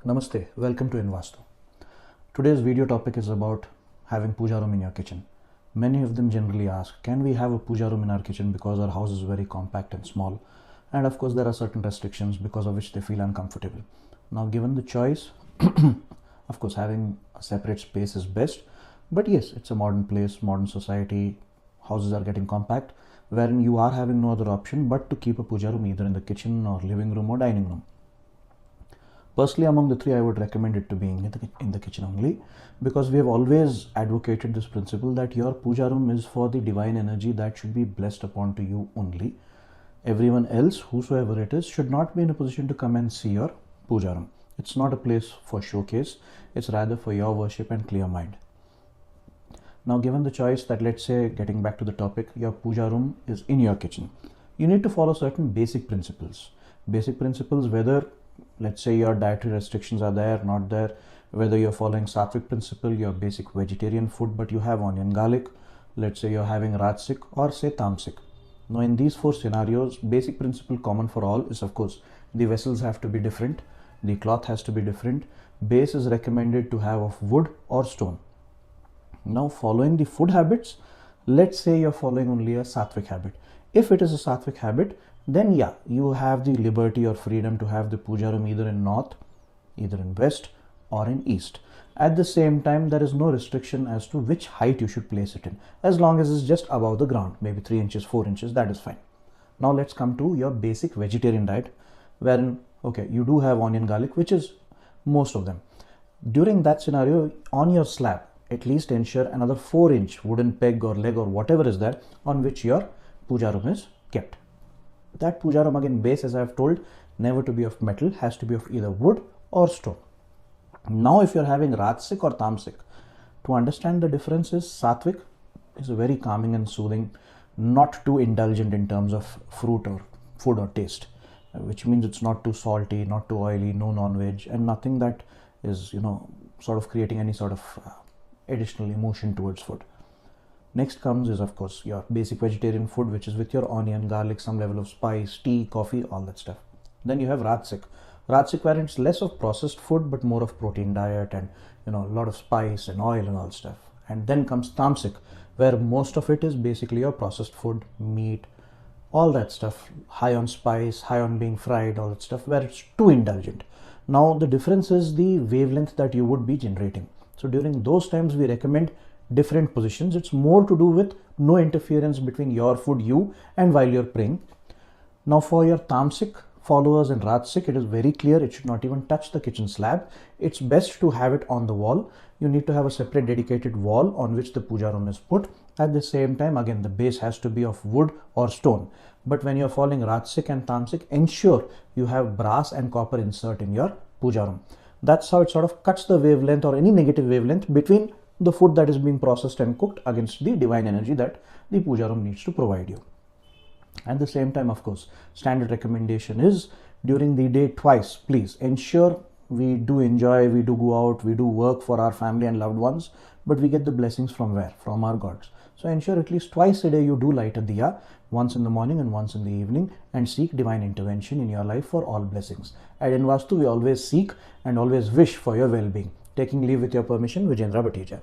Namaste, welcome to InVasthu. Today's video topic is about having puja room in your kitchen. Many of them generally ask, can we have a puja room in our kitchen because our house is very compact and small? And of course there are certain restrictions because of which they feel uncomfortable. Now given the choice, of course having a separate space is best. But yes, it's a modern place, modern society, houses are getting compact, wherein you are having no other option but to keep a puja room either in the kitchen or living room or dining room. Personally, among the three, I would recommend it to be in the kitchen only, because we have always advocated this principle that your puja room is for the divine energy that should be blessed upon to you only. Everyone else, whosoever it is, should not be in a position to come and see your puja room. It's not a place for showcase, it's rather for your worship and clear mind. Now, given the choice that, let's say, getting back to the topic, your puja room is in your kitchen, you need to follow certain basic principles. Basic principles, whether let's say your dietary restrictions are there, not there, whether you're following Sattvik principle, your basic vegetarian food, but you have onion, garlic, let's say you're having Rajasik or say Tamasik. Now in these four scenarios, basic principle common for all is, of course, the vessels have to be different, the cloth has to be different, base is recommended to have of wood or stone. Now following the food habits, let's say you're following only a Sattvik habit. If it is a Sattvik habit, then yeah, you have the liberty or freedom to have the puja room either in north, either in west or in east. At the same time, there is no restriction as to which height you should place it in, as long as it's just above the ground, maybe 3 inches, 4 inches, that is fine. Now let's come to your basic vegetarian diet, wherein, okay, you do have onion, garlic, which is most of them. During that scenario, on your slab, at least ensure another 4-inch wooden peg or leg or whatever is there on which your puja room is kept. That puja room, again, base, as I have told, never to be of metal, has to be of either wood or stone. Now if you're having Rajasik or Tamasik, to understand the differences, Sattvik is very calming and soothing, not too indulgent in terms of fruit or food or taste, which means it's not too salty, not too oily, no non-veg, and nothing that is, sort of creating any sort of additional emotion towards food. Next comes is, of course, your basic vegetarian food, which is with your onion, garlic, some level of spice, tea, coffee, all that stuff. Then you have Rajasik. Rajasik, where it's less of processed food, but more of protein diet and, a lot of spice and oil and all stuff. And then comes Tamasik, where most of it is basically your processed food, meat, all that stuff, high on spice, high on being fried, all that stuff, where it's too indulgent. Now, the difference is the wavelength that you would be generating. So during those times, we recommend different positions. It's more to do with no interference between your food, you, and while you're praying. Now for your Tamasik followers and Rajasik, it is very clear it should not even touch the kitchen slab. It's best to have it on the wall. You need to have a separate dedicated wall on which the puja room is put. At the same time, again, the base has to be of wood or stone. But when you're following Rajasik and Tamasik, ensure you have brass and copper insert in your puja room. That's how it sort of cuts the wavelength or any negative wavelength between the food that is being processed and cooked against the divine energy that the puja room needs to provide you. At the same time, of course, standard recommendation is during the day twice, please ensure we do enjoy, we do go out, we do work for our family and loved ones, but we get the blessings from where? From our gods. So ensure at least twice a day you do light a diya, once in the morning and once in the evening, and seek divine intervention in your life for all blessings. At InVasthu, we always seek and always wish for your well-being. Taking leave with your permission, Vijendra Bathija.